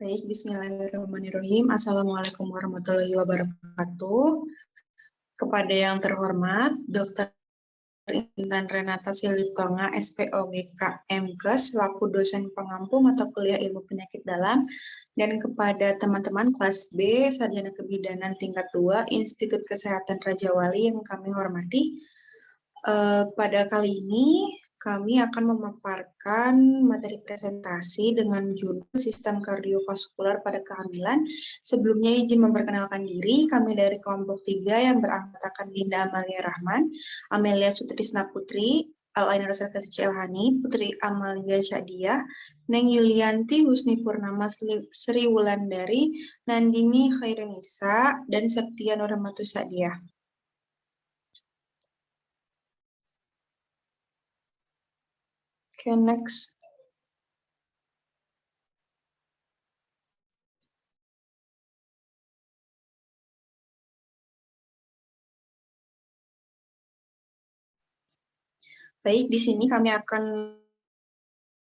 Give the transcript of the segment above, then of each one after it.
Baik, bismillahirrahmanirrahim. Assalamualaikum warahmatullahi wabarakatuh. Kepada yang terhormat, Dr. Intan Renata Silitonga, SPOGK MKes, selaku dosen pengampu mata kuliah ilmu penyakit dalam, dan kepada teman-teman kelas B, Sarjana Kebidanan tingkat 2, Institut Kesehatan Raja Wali yang kami hormati. Pada kali ini, kami akan memaparkan materi presentasi dengan judul Sistem Kardiovaskular pada Kehamilan. Sebelumnya izin memperkenalkan diri, kami dari kelompok 3 yang beranggotakan Dinda Amalia Rahman, Amelia Sutrisna Putri, Al-Ain Rasaka Cilhani, Putri Amalia Syadiah, Neng Yulianti Husni Purnama Sri Wulandari, Nandini Khairunisa, dan Septia Nurhamatus Sadiah. Okay, next. Baik, di sini kami akan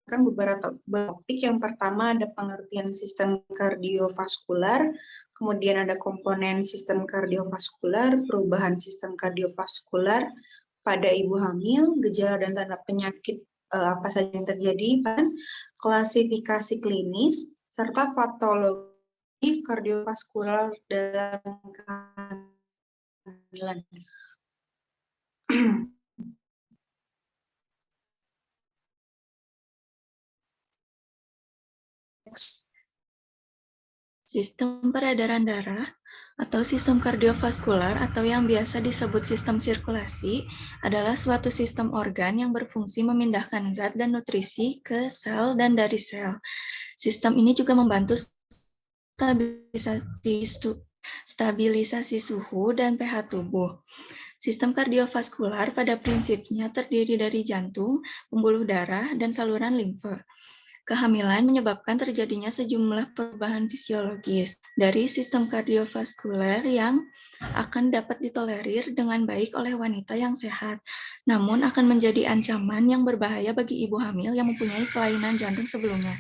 beberapa topik. Yang pertama ada pengertian sistem kardiovaskular, kemudian ada komponen sistem kardiovaskular, perubahan sistem kardiovaskular pada ibu hamil, gejala dan tanda penyakit apa saja yang terjadi, dan klasifikasi klinis, serta patologi kardiovaskular dalam kehamilan. Sistem peredaran darah atau sistem kardiovaskular atau yang biasa disebut sistem sirkulasi adalah suatu sistem organ yang berfungsi memindahkan zat dan nutrisi ke sel dan dari sel. Sistem ini juga membantu stabilisasi suhu dan pH tubuh. Sistem kardiovaskular pada prinsipnya terdiri dari jantung, pembuluh darah, dan saluran limfe. Kehamilan menyebabkan terjadinya sejumlah perubahan fisiologis dari sistem kardiovaskuler yang akan dapat ditolerir dengan baik oleh wanita yang sehat, namun akan menjadi ancaman yang berbahaya bagi ibu hamil yang mempunyai kelainan jantung sebelumnya.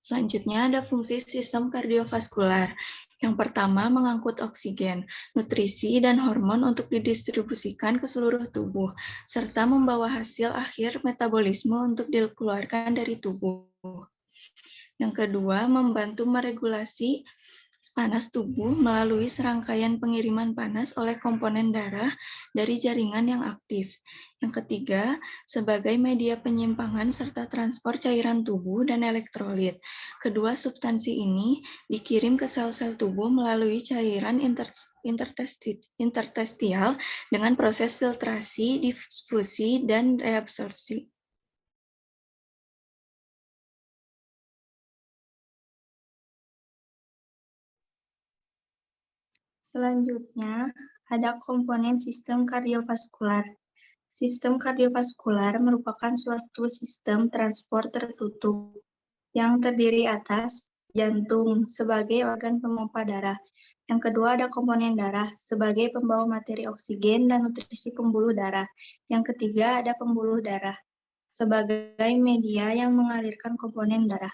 Selanjutnya ada fungsi sistem kardiovaskular. Yang pertama, mengangkut oksigen, nutrisi, dan hormon untuk didistribusikan ke seluruh tubuh, serta membawa hasil akhir metabolisme untuk dikeluarkan dari tubuh. Yang kedua, membantu meregulasi panas tubuh melalui serangkaian pengiriman panas oleh komponen darah dari jaringan yang aktif. Yang ketiga, sebagai media penyimpangan serta transport cairan tubuh dan elektrolit. Kedua substansi ini dikirim ke sel-sel tubuh melalui cairan interstisial dengan proses filtrasi, difusi, dan reabsorpsi. Selanjutnya, ada komponen sistem kardiovaskular. Sistem kardiovaskular merupakan suatu sistem transport tertutup yang terdiri atas jantung sebagai organ pemompa darah. Yang kedua ada komponen darah sebagai pembawa materi oksigen dan nutrisi pembuluh darah. Yang ketiga ada pembuluh darah sebagai media yang mengalirkan komponen darah.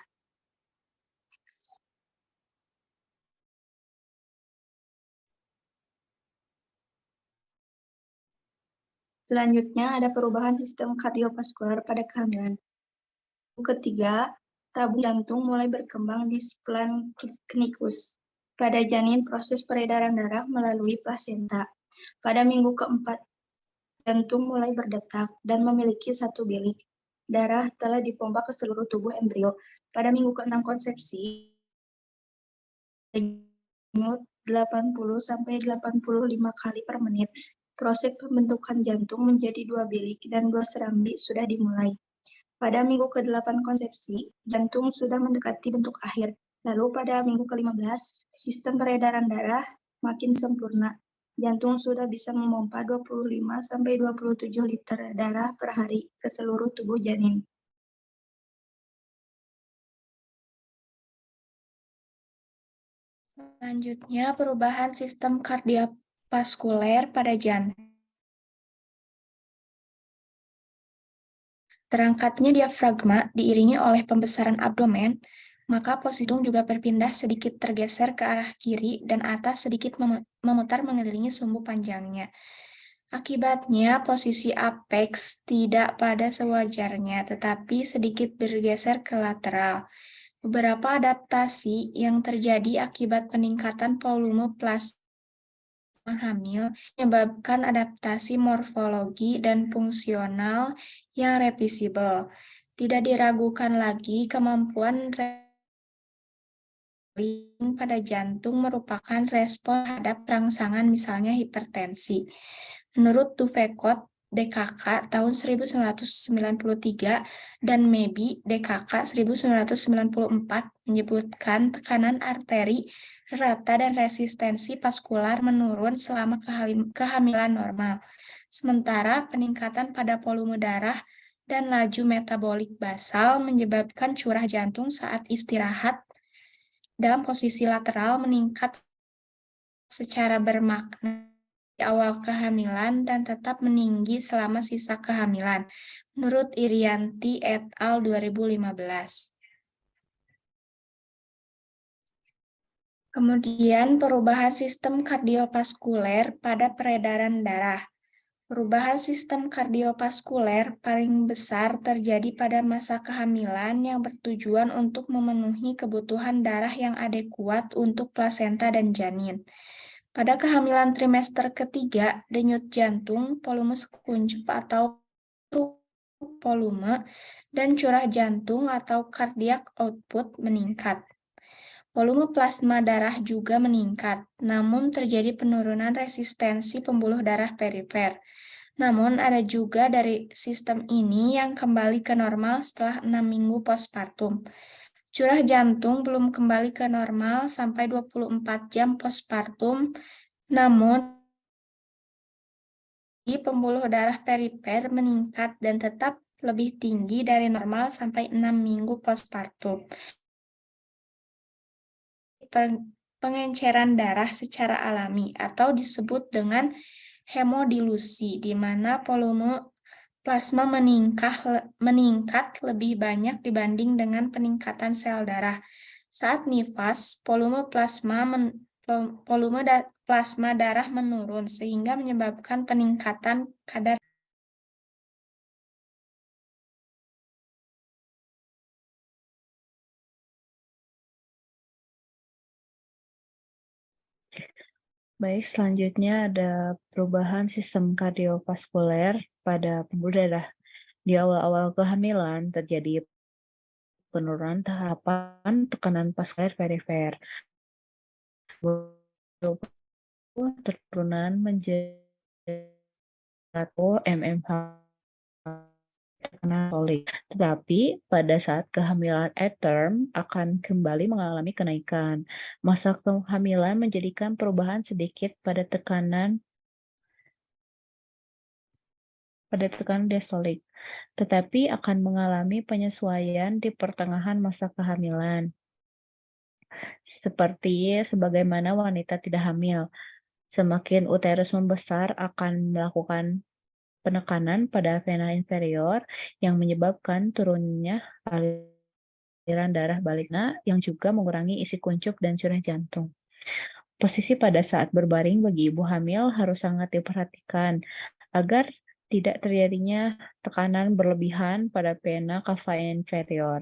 Selanjutnya ada perubahan sistem kardiovaskular pada kehamilan. Ketiga, tabung jantung mulai berkembang di splenomegaly. Pada janin proses peredaran darah melalui plasenta. Pada minggu keempat, jantung mulai berdetak dan memiliki satu bilik. Darah telah dipompa ke seluruh tubuh embrio. Pada minggu ke-6 konsepsi, 80-85 kali per menit. Proses pembentukan jantung menjadi 2 bilik dan 2 serambi sudah dimulai. Pada minggu ke-8 konsepsi, jantung sudah mendekati bentuk akhir. Lalu pada minggu ke-15, sistem peredaran darah makin sempurna. Jantung sudah bisa memompa 25-27 liter darah per hari ke seluruh tubuh janin. Selanjutnya, perubahan sistem kardiovaskuler pada jantung. Terangkatnya diafragma diiringi oleh pembesaran abdomen, maka posisi hidung juga berpindah sedikit tergeser ke arah kiri dan atas sedikit memutar mengelilingi sumbu panjangnya. Akibatnya, posisi apeks tidak pada sewajarnya, tetapi sedikit bergeser ke lateral. Beberapa adaptasi yang terjadi akibat peningkatan volume plasma hamil menyebabkan adaptasi morfologi dan fungsional yang reversibel. Tidak diragukan lagi kemampuan pada jantung merupakan respon terhadap rangsangan misalnya hipertensi. Menurut Duvekot, DKK tahun 1993 dan Mebi DKK 1994 menyebutkan tekanan arteri rata dan resistensi vaskular menurun selama kehamilan normal. Sementara peningkatan pada volume darah dan laju metabolik basal menyebabkan curah jantung saat istirahat dalam posisi lateral meningkat secara bermakna di awal kehamilan dan tetap meninggi selama sisa kehamilan, menurut Irianti et al. 2015. Kemudian perubahan sistem kardiovaskuler pada peredaran darah. Perubahan sistem kardiovaskuler paling besar terjadi pada masa kehamilan yang bertujuan untuk memenuhi kebutuhan darah yang adekuat untuk plasenta dan janin. Pada kehamilan trimester ketiga, denyut jantung, volume sekuncup atau volume, dan curah jantung atau cardiac output meningkat. Volume plasma darah juga meningkat, namun terjadi penurunan resistensi pembuluh darah perifer. Namun ada juga dari sistem ini yang kembali ke normal setelah 6 minggu postpartum. Curah jantung belum kembali ke normal sampai 24 jam postpartum, namun pembuluh darah perifer meningkat dan tetap lebih tinggi dari normal sampai 6 minggu postpartum. Pengenceran darah secara alami atau disebut dengan hemodilusi, di mana volume plasma meningkat lebih banyak dibanding dengan peningkatan sel darah. Saat nifas, volume plasma darah menurun sehingga menyebabkan peningkatan kadar. Baik, selanjutnya ada perubahan sistem kardiovaskuler pada pembuluh darah. Di awal-awal kehamilan terjadi penurunan tahapan tekanan vaskuler perifer. Turunan menjadi 1 mmHg tekanan. Tetapi pada saat kehamilan at-term akan kembali mengalami kenaikan. Masa kehamilan menjadikan perubahan sedikit pada tekanan diastolik, tetapi akan mengalami penyesuaian di pertengahan masa kehamilan. Seperti sebagaimana wanita tidak hamil, semakin uterus membesar akan melakukan penekanan pada vena inferior yang menyebabkan turunnya aliran darah baliknya yang juga mengurangi isi kuncup dan curah jantung. Posisi pada saat berbaring bagi ibu hamil harus sangat diperhatikan agar tidak terjadinya tekanan berlebihan pada vena cava inferior.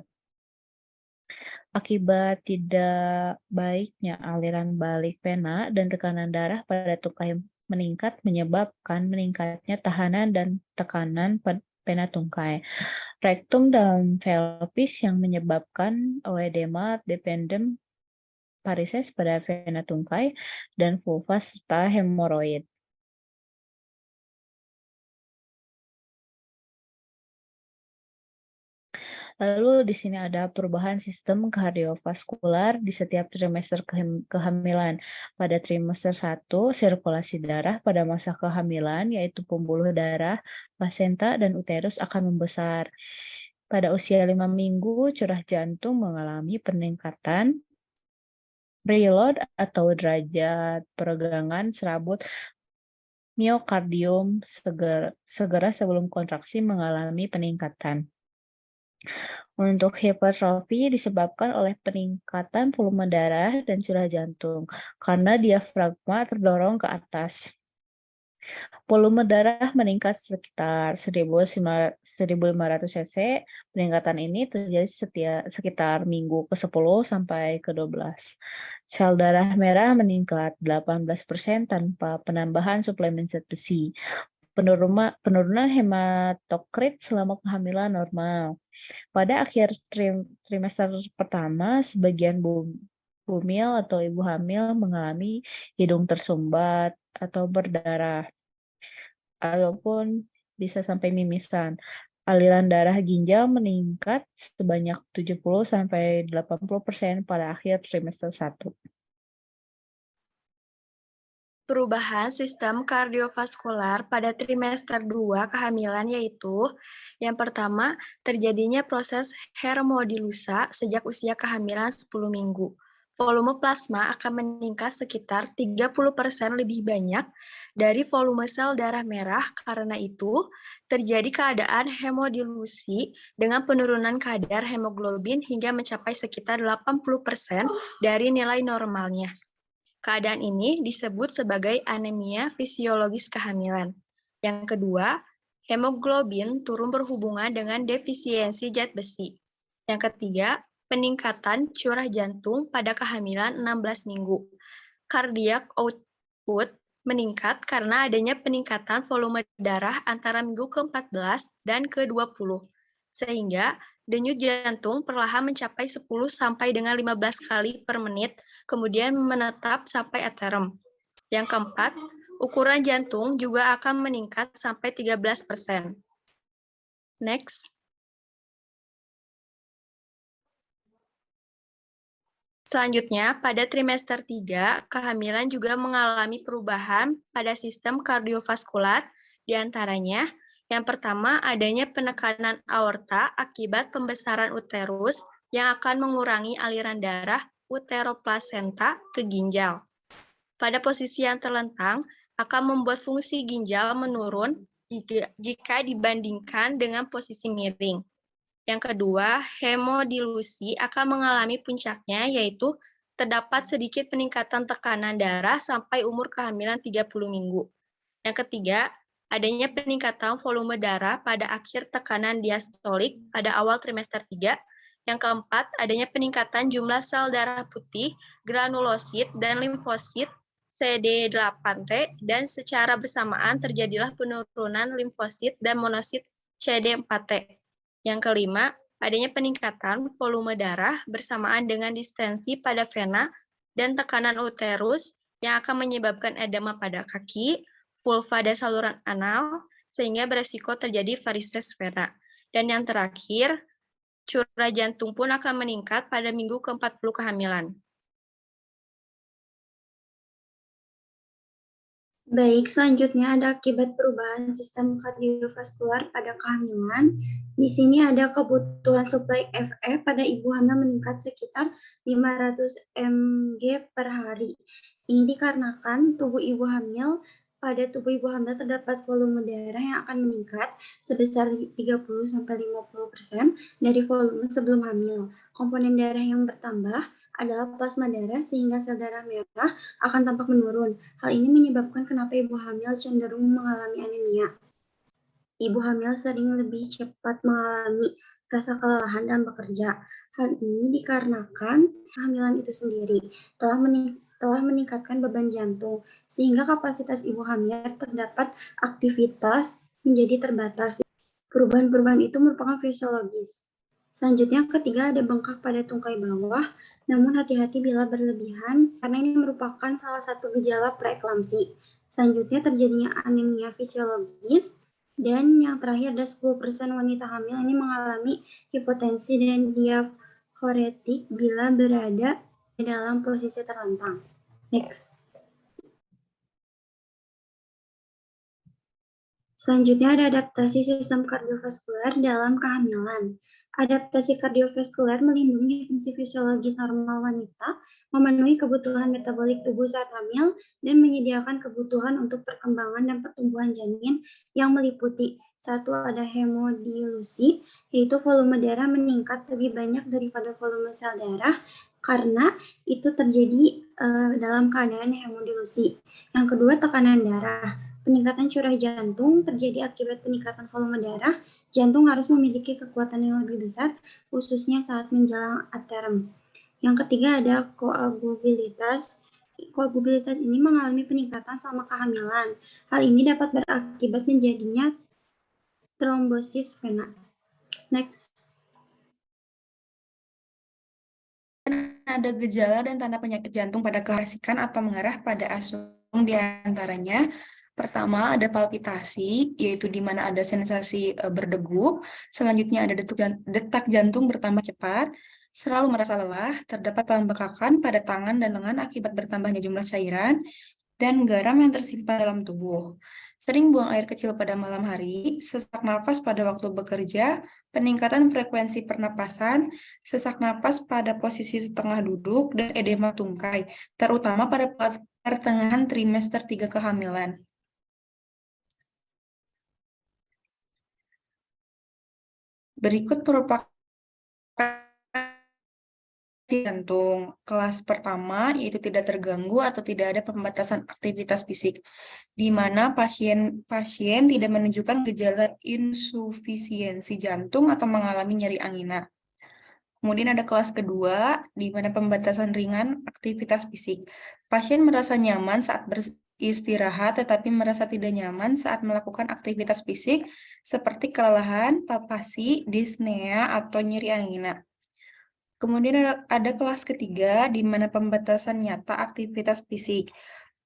Akibat tidak baiknya aliran balik vena dan tekanan darah pada tungkai meningkat menyebabkan meningkatnya tahanan dan tekanan vena tungkai. Rektum dan pelvis yang menyebabkan oedema dependent varices pada vena tungkai dan vulva serta hemoroid. Lalu di sini ada perubahan sistem kardiovaskular di setiap trimester kehamilan. Pada trimester 1, sirkulasi darah pada masa kehamilan yaitu pembuluh darah, plasenta, dan uterus akan membesar. Pada usia 5 minggu, curah jantung mengalami peningkatan. Preload atau derajat peregangan serabut miokardium segera sebelum kontraksi mengalami peningkatan. Untuk hipertrofi disebabkan oleh peningkatan volume darah dan curah jantung karena diafragma terdorong ke atas. Volume darah meningkat sekitar 1.500 cc. Peningkatan ini terjadi sekitar minggu ke-10 sampai ke-12. Sel darah merah meningkat 18% tanpa penambahan suplemen zat besi. Penurunan hematokrit selama kehamilan normal. Pada akhir trimester pertama, sebagian bumil atau ibu hamil mengalami hidung tersumbat atau berdarah, ataupun bisa sampai mimisan. Aliran darah ginjal meningkat sebanyak 70-80% pada akhir trimester 1. Perubahan sistem kardiovaskular pada trimester 2 kehamilan yaitu yang pertama, terjadinya proses hemodilusa sejak usia kehamilan 10 minggu. Volume plasma akan meningkat sekitar 30% lebih banyak dari volume sel darah merah. Karena itu, terjadi keadaan hemodilusi dengan penurunan kadar hemoglobin hingga mencapai sekitar 80% dari nilai normalnya. Keadaan ini disebut sebagai anemia fisiologis kehamilan. Yang kedua, hemoglobin turun berhubungan dengan defisiensi zat besi. Yang ketiga, peningkatan curah jantung pada kehamilan 16 minggu. Cardiac output meningkat karena adanya peningkatan volume darah antara minggu ke-14 dan ke-20. Sehingga denyut jantung perlahan mencapai 10 sampai dengan 15 kali per menit, kemudian menetap sampai aterem. Yang keempat, ukuran jantung juga akan meningkat sampai 13%. Next. Selanjutnya, pada trimester 3, kehamilan juga mengalami perubahan pada sistem kardiovaskular, diantaranya yang pertama adanya penekanan aorta akibat pembesaran uterus yang akan mengurangi aliran darah uteroplasenta ke ginjal. Pada posisi yang terlentang, akan membuat fungsi ginjal menurun jika dibandingkan dengan posisi miring. Yang kedua, hemodilusi akan mengalami puncaknya, yaitu terdapat sedikit peningkatan tekanan darah sampai umur kehamilan 30 minggu. Yang ketiga, adanya peningkatan volume darah pada akhir tekanan diastolik pada awal trimester 3. Yang keempat, adanya peningkatan jumlah sel darah putih, granulosit, dan limfosit CD8T, dan secara bersamaan terjadilah penurunan limfosit dan monosit CD4T. Yang kelima, adanya peningkatan volume darah bersamaan dengan distensi pada vena dan tekanan uterus yang akan menyebabkan edema pada kaki, vulva dan saluran anal, sehingga beresiko terjadi varises vena. Dan yang terakhir, curah jantung pun akan meningkat pada minggu ke-40 kehamilan. Baik, selanjutnya ada akibat perubahan sistem kardiovaskular pada kehamilan. Di sini ada kebutuhan suplai Fe pada ibu hamil meningkat sekitar 500 mg per hari. Ini dikarenakan pada tubuh ibu hamil terdapat volume darah yang akan meningkat sebesar 30-50% dari volume sebelum hamil. Komponen darah yang bertambah adalah plasma darah, sehingga sel darah merah akan tampak menurun. Hal ini menyebabkan kenapa ibu hamil cenderung mengalami anemia. Ibu hamil sering lebih cepat mengalami rasa kelelahan dan bekerja. Hal ini dikarenakan kehamilan itu sendiri telah meningkatkan beban jantung, sehingga kapasitas ibu hamil terdapat aktivitas menjadi terbatas. Perubahan-perubahan itu merupakan fisiologis. Selanjutnya, ketiga ada bengkak pada tungkai bawah, namun hati-hati bila berlebihan, karena ini merupakan salah satu gejala preeklamsi. Selanjutnya, terjadinya anemia fisiologis, dan yang terakhir ada 10% wanita hamil ini mengalami hipotensi dan diaforetik bila berada dalam posisi terlentang. Next. Selanjutnya ada adaptasi sistem kardiovaskular dalam kehamilan. Adaptasi kardiovaskular melindungi fungsi fisiologis normal wanita, memenuhi kebutuhan metabolik tubuh saat hamil, dan menyediakan kebutuhan untuk perkembangan dan pertumbuhan janin yang meliputi Satu, ada hemodilusi, yaitu volume darah meningkat lebih banyak daripada volume sel darah karena itu terjadi dalam keadaan hemodilusi. Yang kedua, tekanan darah. Peningkatan curah jantung terjadi akibat peningkatan volume darah. Jantung harus memiliki kekuatan yang lebih besar, khususnya saat menjelang aterm. Yang ketiga, ada koagulabilitas. Koagulabilitas ini mengalami peningkatan selama kehamilan. Hal ini dapat berakibat menjadinya trombosis vena. Next. Ada gejala dan tanda penyakit jantung pada keasikan atau mengarah pada asung di antaranya. Pertama, ada palpitasi, yaitu di mana ada sensasi berdegup. Selanjutnya ada detak jantung bertambah cepat, selalu merasa lelah, terdapat pembekakan pada tangan dan lengan akibat bertambahnya jumlah cairan, dan garam yang tersimpan dalam tubuh. Sering buang air kecil pada malam hari, sesak napas pada waktu bekerja, peningkatan frekuensi pernapasan, sesak napas pada posisi setengah duduk, dan edema tungkai, terutama pada pertengahan trimester 3 kehamilan. Berikut merupakan jantung. Kelas pertama yaitu tidak terganggu atau tidak ada pembatasan aktivitas fisik, di mana pasien tidak menunjukkan gejala insufisiensi jantung atau mengalami nyeri angina. Kemudian ada kelas kedua, di mana pembatasan ringan aktivitas fisik. Pasien merasa nyaman saat beristirahat, tetapi merasa tidak nyaman saat melakukan aktivitas fisik, seperti kelelahan, palpasi, dyspnea, atau nyeri angina. Kemudian ada kelas ketiga, di mana pembatasan nyata aktivitas fisik.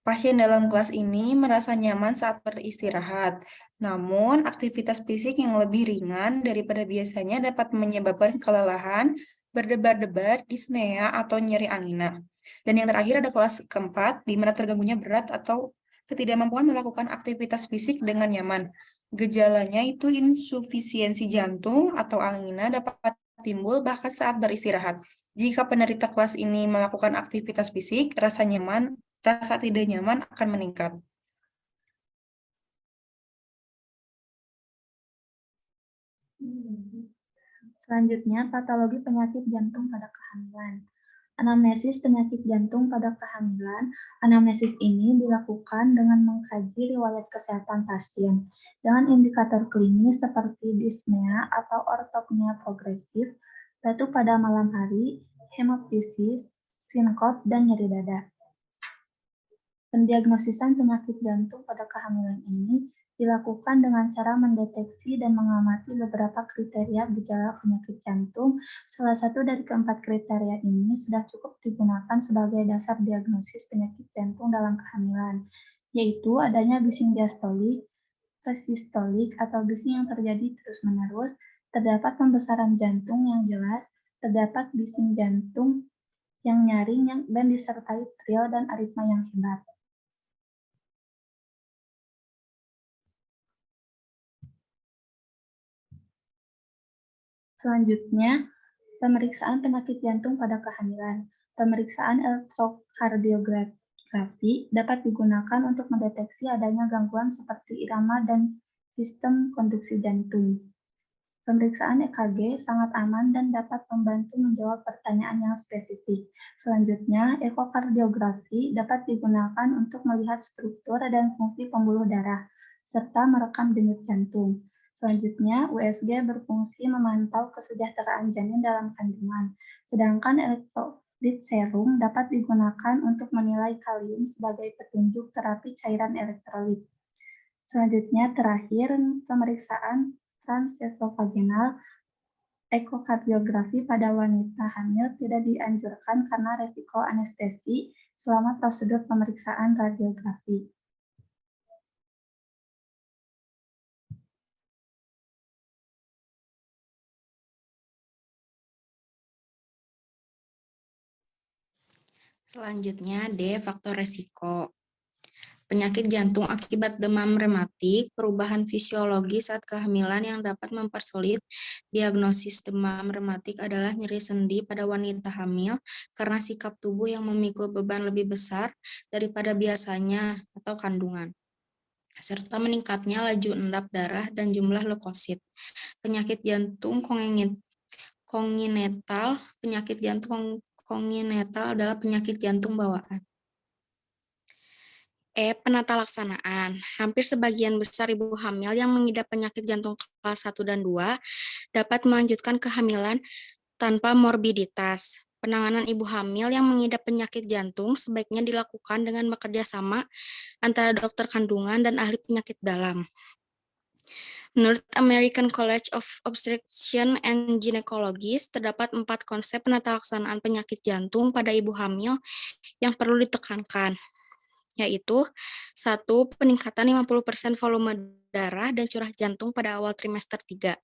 Pasien dalam kelas ini merasa nyaman saat beristirahat, namun aktivitas fisik yang lebih ringan daripada biasanya dapat menyebabkan kelelahan, berdebar-debar, dyspnea, atau nyeri angina. Dan yang terakhir ada kelas keempat, di mana terganggunya berat atau ketidakmampuan melakukan aktivitas fisik dengan nyaman. Gejalanya itu insufisiensi jantung atau angina dapat timbul bahkan saat beristirahat. Jika penderita kelas ini melakukan aktivitas fisik, rasa tidak nyaman akan meningkat. Selanjutnya, patologi penyakit jantung pada kehamilan. Anamnesis penyakit jantung pada kehamilan. Anamnesis ini dilakukan dengan mengkaji riwayat kesehatan pasien dengan indikator klinis seperti dyspnea atau ortopnea progresif, batuk pada malam hari, hemoptysis, sinkop, dan nyeri dada. Pendiagnosisan penyakit jantung pada kehamilan ini dilakukan dengan cara mendeteksi dan mengamati beberapa kriteria gejala penyakit jantung. Salah satu dari keempat kriteria ini sudah cukup digunakan sebagai dasar diagnosis penyakit jantung dalam kehamilan, yaitu adanya bising diastolik, resistolik atau bising yang terjadi terus-menerus, terdapat pembesaran jantung yang jelas, terdapat bising jantung yang nyaring dan disertai trill dan aritma yang hebat. Selanjutnya, pemeriksaan penyakit jantung pada kehamilan. Pemeriksaan elektrokardiografi dapat digunakan untuk mendeteksi adanya gangguan seperti irama dan sistem konduksi jantung. Pemeriksaan EKG sangat aman dan dapat membantu menjawab pertanyaan yang spesifik. Selanjutnya, ekokardiografi dapat digunakan untuk melihat struktur dan fungsi pembuluh darah, serta merekam denyut jantung. Selanjutnya, USG berfungsi memantau kesejahteraan janin dalam kandungan, sedangkan elektrolit serum dapat digunakan untuk menilai kalium sebagai petunjuk terapi cairan elektrolit. Selanjutnya, terakhir, pemeriksaan transesofageal. Ekokardiografi pada wanita hamil tidak dianjurkan karena resiko anestesi selama prosedur pemeriksaan radiografi. Selanjutnya, D. Faktor resiko. Penyakit jantung akibat demam rematik, perubahan fisiologi saat kehamilan yang dapat mempersulit diagnosis demam rematik adalah nyeri sendi pada wanita hamil karena sikap tubuh yang memikul beban lebih besar daripada biasanya atau kandungan. serta meningkatnya laju endap darah dan jumlah leukosit. Penyakit jantung kongenital, penyakit jantung kongenital adalah penyakit jantung bawaan. Penata laksanaan. Hampir sebagian besar ibu hamil yang mengidap penyakit jantung kelas 1 dan 2 dapat melanjutkan kehamilan tanpa morbiditas. Penanganan ibu hamil yang mengidap penyakit jantung sebaiknya dilakukan dengan bekerja sama antara dokter kandungan dan ahli penyakit dalam. Menurut American College of Obstetricians and Gynecologists, terdapat 4 konsep penata laksanaan penyakit jantung pada ibu hamil yang perlu ditekankan, yaitu 1. Peningkatan 50% volume darah dan curah jantung pada awal trimester 3.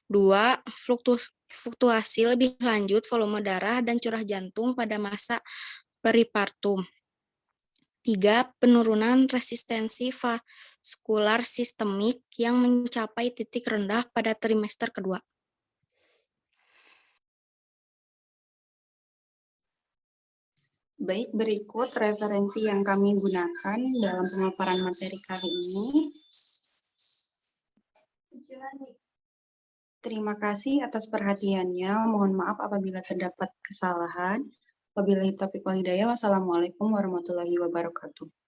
2. Fluktuasi lebih lanjut volume darah dan curah jantung pada masa peripartum. 3. Penurunan resistensi vaskular sistemik yang mencapai titik rendah pada trimester kedua. Baik, berikut referensi yang kami gunakan dalam pemaparan materi kali ini. Terima kasih atas perhatiannya. Mohon maaf apabila terdapat kesalahan. Wabillahi taufiq wal hidayah. Wassalamualaikum warahmatullahi wabarakatuh.